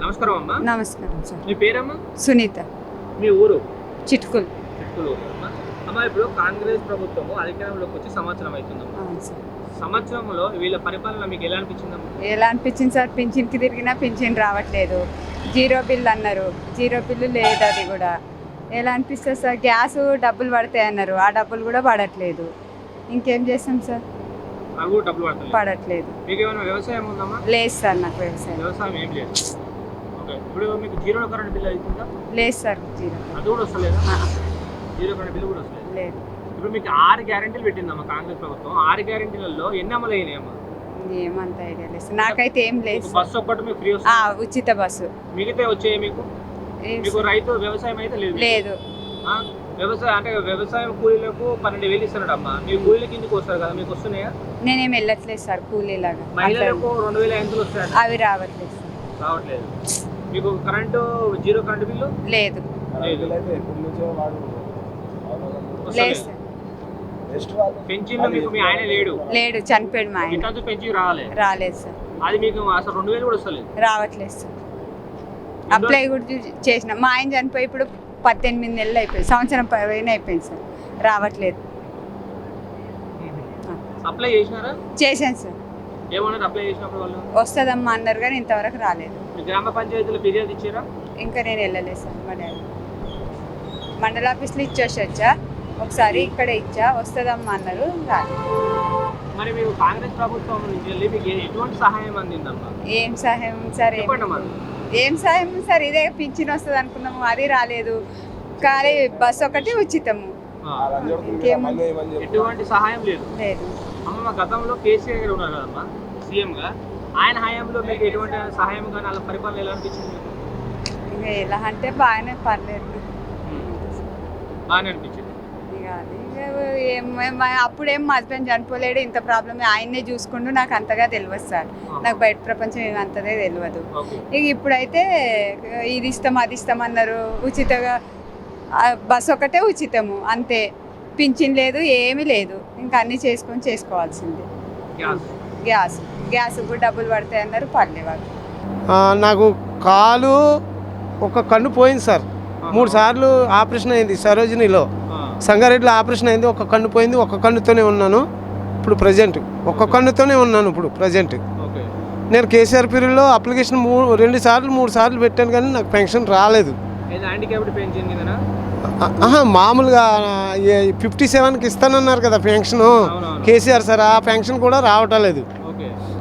నమస్కారం అమ్మా. నమస్కారం సార్. మీ పేరమ్మా? సునీత. మీ ఊరు? చిట్కుల్. చిట్కులు. అమ్మా, ఇప్పుడు కాంగ్రెస్ ప్రభుత్వము అధికారంలోకి వచ్చి సంవత్సరం అవుతుందమ్మా. అవును సార్. సంవత్సరంలో వీళ్ళ పరిపాలన మీకు ఎలా అనిపించిందమ్మా? ఎలా అనిపించింది సార్? పింఛన్కి తిరిగినా పింఛన్ రావట్లేదు. జీరో బిల్ అన్నారు, జీరో బిల్లు లేదు. అది కూడా ఎలా అనిపిస్తుంది సార్? గ్యాస్ డబ్బులు పడతాయి అన్నారు, ఆ డబ్బులు కూడా పడట్లేదు. ఇంకేం చేస్తాం సార్? అవి కూడా డబ్బులు పడట్లేదు. మీకు ఏమైనా వ్యవసాయం ఉందమ్మా? లేదు సార్, నాకు వ్యవసాయం ఏం లేదు. ఓకే, ఇప్పుడు మీకు జీరో కరెంట్ బిల్ అవుతుందా? లేదు సార్, జీరో. అది కూడా వస్తలేదా? జీరో కరెంట్ బిల్ కూడా వస్తలేదు. లేదు. ఇప్పుడు మీకు 6 గ్యారెంటీలు పెట్టిందమ్మా కాంగ్రెస్ ప్రభుత్వం. 6 గ్యారెంటీలలో ఎన్ని అమలు అయినాయమ్మా? ఏమంత ఐడియా లేదు, నాకైతే ఏం లేదు. బస్సు ఒక్కటి మీకు ఫ్రీ వస్తుంది, ఉచిత బస్సు. మిగతా వచ్చాయి మీకు? మీకు రైతు వ్యవసాయం అయితే లేదు. లేదు. వ్యవసాయం అంటే వ్యవసాయం కూలీలకు 12,000 ఇస్తున్నాడు అమ్మా. మీ కూలీలకి ఇంటికి వస్తారు కదా, మీకు వస్తున్నాయా? నేనేం వెళ్ళట్లేదు సార్ కూలీలాగా. మహిళలకు 2,500 వస్తాయి. అవి రావట్లేదు సార్. రావట్లేదు. మీకు కరెంటు జీరో కరెంట్ బిల్లు లేదు. పెన్షన్ మీకు మీ ఆయన లేడు? లేడు, చనిపోయాడు మా ఆయన. పెన్షన్ రాలేదు సార్. అది మీకు అసలు 2,000 కూడా వస్తలేదు? రావట్లేదు సార్. అప్లై కూడా చేసిన. మా ఆయన చనిపోయి ఇప్పుడు 18 నెలలు అయిపోయింది, సంవత్సరం పైన అయిపోయింది సార్. రావట్లేదు. అప్లై చేసినారా? చేశాను సార్. ఏమన్నారు అప్లై చేసినప్పుడు వాళ్ళు? వస్తుందమ్మా అన్నారు కానీ ఇంతవరకు రాలేదు. గ్రామ పంచాయతీలో ఫిర్యాదు ఇచ్చారా? ఇంకా నేను వెళ్ళలేదు సార్. మా డాడీ మండల ఆఫీస్లో ఇచ్చేసొచ్చా, ఒకసారి ఇక్కడే ఇచ్చా, వస్తుందమ్మా అన్నారు, రాలేదు. మరి మీరు కాంగ్రెస్ ప్రభుత్వం నుంచి వెళ్ళి మీకు ఎటువంటి సహాయం అందిందమ్మా? ఏం సహాయం సార్? ఏం సహాయం సార్? ఇదే పింఛన్ వస్తుంది అనుకున్నాము, అది రాలేదు. కానీ బస్ ఒకటి ఉచితము, ఎటువంటి సహాయం లేదు. లేదు. అమ్మ, గతంలో కేసీఆర్ గారు ఉన్నారు కదమ్మా సీఎం గా, ఆయన హయాంలో మీకు ఎటువంటి సహాయం కానీ అలా పరిపాలన ఎలా అనిపించింది? ఇంకా ఎలా అంటే బాగానే, పర్లేదు, బాగానే అనిపించింది. అప్పుడేం మా హస్బెండ్ చనిపోలేడు, ఇంత ప్రాబ్లమ్ ఆయన్నే చూసుకుంటూ నాకు అంతగా తెలియదు సార్. నాకు బయట ప్రపంచం ఏమంతదే తెలియదు. ఇక ఇప్పుడైతే ఇది ఇస్తాం అది ఇస్తామన్నారు, ఉచితంగా బస్ ఒకటే ఉచితము అంతే, పింఛన్ లేదు, ఏమీ లేదు. ఇంకా అన్నీ చేసుకోవాల్సిందే. గ్యాస్ కూడా డబ్బులు పడతాయి అన్నారు, పడలేవాళ్ళు. నాకు కాలు ఒక కన్ను పోయింది సార్. 3 సార్లు ఆపరేషన్ అయింది సరోజినిలో. సంగారెడ్డిలో ఆపరేషన్ అయింది, ఒక కన్ను పోయింది. ఒక కన్నుతోనే ఉన్నాను ఇప్పుడు ప్రజెంట్. ఒక్క కన్నుతోనే ఉన్నాను ఇప్పుడు ప్రజెంట్. నేను కేసీఆర్ పీరియడ్లో అప్లికేషన్ 2 సార్లు 3 సార్లు పెట్టాను కానీ నాకు పెన్షన్ రాలేదు. మామూలుగా 57కి ఇస్తానన్నారు కదా పెన్షన్ కేసీఆర్ సార్, ఆ పెన్షన్ కూడా రావటం లేదు.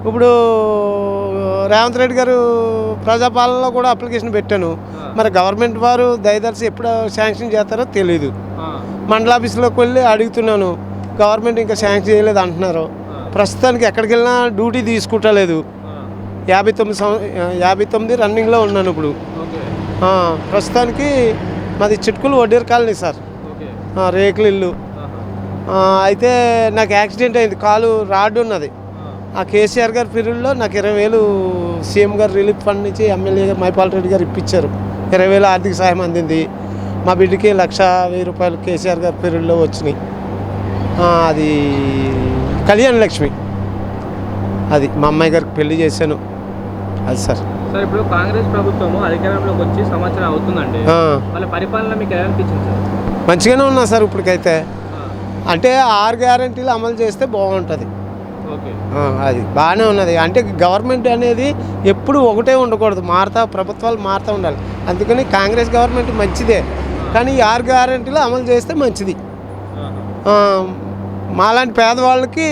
ఇప్పుడు రేవంత్ రెడ్డి గారు ప్రజాపాలనలో కూడా అప్లికేషన్ పెట్టాను. మరి గవర్నమెంట్ వారు దయదర్శి ఎప్పుడు శాంక్షన్ చేస్తారో తెలీదు. మండల ఆఫీసులోకి వెళ్ళి అడుగుతున్నాను, గవర్నమెంట్ ఇంకా శాంక్షన్ చేయలేదు అంటున్నారు. ప్రస్తుతానికి ఎక్కడికి వెళ్ళినా డ్యూటీ తీసుకుంటలేదు. 59 రన్నింగ్లో ఉన్నాను ఇప్పుడు. ప్రస్తుతానికి మాది చిట్కులు వడ్డీర్ కాలనీ సార్, రేకుల ఇల్లు. అయితే నాకు యాక్సిడెంట్ అయింది, కాలు రాడ్ ఉన్నది. ఆ కేసీఆర్ గారి పీరియడ్లో నాకు 20,000 సీఎం గారు రిలీఫ్ ఫండ్ నుంచి ఎమ్మెల్యే మైపాల్ రెడ్డి గారు ఇప్పించారు. 20,000 ఆర్థిక సహాయం అందింది. మా బిడ్డకి 1,10,000 రూపాయలు కేసీఆర్ గారి పీరియడ్లో వచ్చినాయి. అది కళ్యాణ లక్ష్మి, అది మా అమ్మాయి గారికి పెళ్లి చేశాను. అది సార్. సార్, ఇప్పుడు కాంగ్రెస్ ప్రభుత్వము అధికారంలోకి వచ్చి సంవత్సరం అవుతుందండి, వాళ్ళ పరిపాలన మీకు ఎలా అనిపించింది సార్? మంచిగానే ఉన్నా సార్ ఇప్పటికైతే. అంటే 6 గ్యారెంటీలు అమలు చేస్తే బాగుంటుంది. అది బాగానే ఉన్నది. అంటే గవర్నమెంట్ అనేది ఎప్పుడు ఒకటే ఉండకూడదు, ప్రభుత్వాలు మారుతూ ఉండాలి. అందుకని కాంగ్రెస్ గవర్నమెంట్ మంచిదే, కానీ 6 గ్యారెంటీలు అమలు చేస్తే మంచిది. మాలాంటి పేదవాళ్ళకి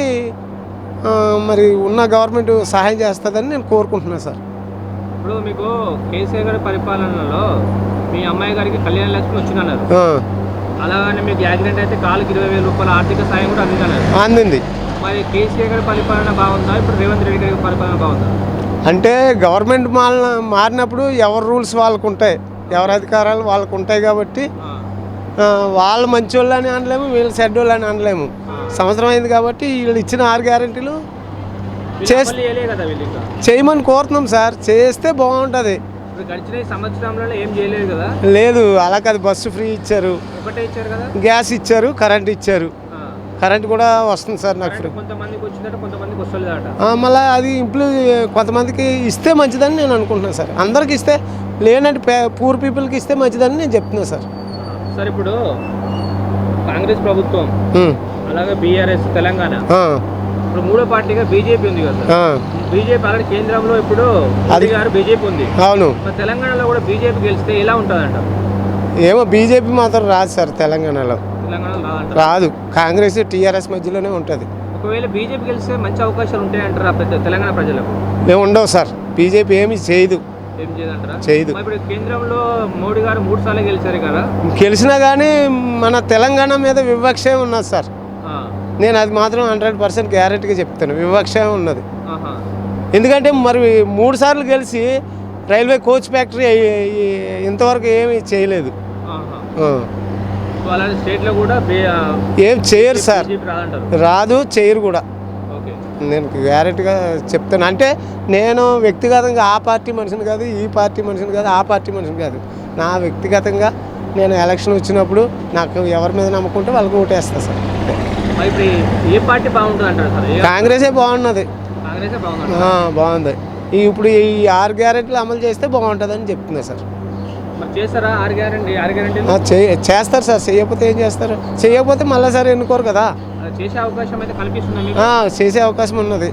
మరి ఉన్న గవర్నమెంట్ సహాయం చేస్తుందని నేను కోరుకుంటున్నాను సార్. ఇప్పుడు మీకు కేసీఆర్ గారి పరిపాలనలో మీ అమ్మాయి గారికి కళ్యాణ లక్ష్మి వచ్చిందన్నారు, అలాగే మీకు యాక్సిడెంట్ అయితే కాలుకి 20,000 రూపాయల ఆర్థిక సాయం కూడా అందింది. మరి కేసీఆర్ గారి పరిపాలన బాగుందా, ఇప్పుడు రేవంత్ రెడ్డి గారి పరిపాలన బాగుందా? అంటే గవర్నమెంట్ మారినప్పుడు ఎవరి రూల్స్ వాళ్ళకు ఉంటాయి, ఎవరి అధికారాలు వాళ్ళకు ఉంటాయి. కాబట్టి వాళ్ళు మంచి వాళ్ళు అని అనలేము, వీళ్ళు చెడ్డ వాళ్ళు అని అనలేము. సంవత్సరం అయింది కాబట్టి వీళ్ళు ఇచ్చిన 6 గ్యారెంటీలు చేయమని కోరుతున్నాం సార్. చేస్తే బాగుంటుంది. ఏం లేదు, అలా కాదు. బస్సు ఫ్రీ ఇచ్చారు, గ్యాస్ ఇచ్చారు, కరెంట్ ఇచ్చారు. కరెంట్ కూడా వస్తుంది సార్ నాకు ఫ్రీ. కొంతమందికి వచ్చిందట, కొంతమందికి వస్తలేదట. మళ్ళీ అది కొంతమందికి ఇస్తే మంచిదని నేను అనుకుంటున్నాను సార్. అందరికి ఇస్తే లేనంటే పూర్ పీపుల్కి ఇస్తే మంచిదని నేను చెప్తున్నాను సార్. సార్ ఇప్పుడు కాంగ్రెస్ ప్రభుత్వం అలాగే బీఆర్ఎస్ తెలంగాణ, ఇప్పుడు మూడో పార్టీగా బీజేపీ ఉంది కదా సార్. బీజేపీ అలాగే కేంద్రంలో ఇప్పుడు మోడీ గారు బీజేపీ ఉంది. అవును. మరి తెలంగాణలో కూడా బీజేపీ గెలిస్తే ఎలా ఉంటుందంట? ఏమో బీజేపీ మాత్రం రాదు సార్ తెలంగాణలో. రాదు. కాంగ్రెస్ టీఆర్ఎస్ మధ్యలోనే ఉంటుంది. ఒకవేళ బీజేపీ గెలిస్తే మంచి అవకాశాలు ఉంటాయంటారా తెలంగాణ ప్రజలకు? ఉండవు సార్. బీజేపీ ఏమి చేయదు. ఏం చేయదంటారా? చేయదు. ఇప్పుడు కేంద్రంలో మోడీ గారు 3 సార్లు గెలిచారు కదా. గెలిచినా కానీ మన తెలంగాణ మీద వివక్షే ఉన్నది సార్. నేను అది మాత్రం 100% గ్యారెంటీగా చెప్తాను. వివక్ష ఉన్నది. ఎందుకంటే మరి 3 సార్లు గెలిచి రైల్వే కోచ్ ఫ్యాక్టరీ ఇంతవరకు ఏమీ చేయలేదు. స్టేట్లో కూడా ఏం చేయరు సార్. రాదు, చేయరు కూడా. నేను గ్యారెంటీగా చెప్తాను. అంటే నేను వ్యక్తిగతంగా ఆ పార్టీ మనిషిని కాదు, ఈ పార్టీ మనిషిని కాదు, ఆ పార్టీ మనిషిని కాదు. నా వ్యక్తిగతంగా నేను ఎలక్షన్ వచ్చినప్పుడు నాకు ఎవరి మీద నమ్ముకుంటే వాళ్ళకి ఓటేస్తాను సార్. ఏ పార్టీ బాగుంటుంది అంటారు సార్? కాంగ్రెసే బాగున్నది. బాగుంది. ఇప్పుడు ఈ 6 గ్యారెంటీలు అమలు చేస్తే బాగుంటుందని చెప్తున్నా సార్. చేస్తారా 6 గ్యారెంటీ? చేస్తారు సార్. చేయకపోతే ఏం చేస్తారు? చేయకపోతే మళ్ళీ సార్ ఎన్నుకోరు కదా. చేసే అవకాశం అయితే కనిపిస్తుంది. చేసే అవకాశం ఉన్నది.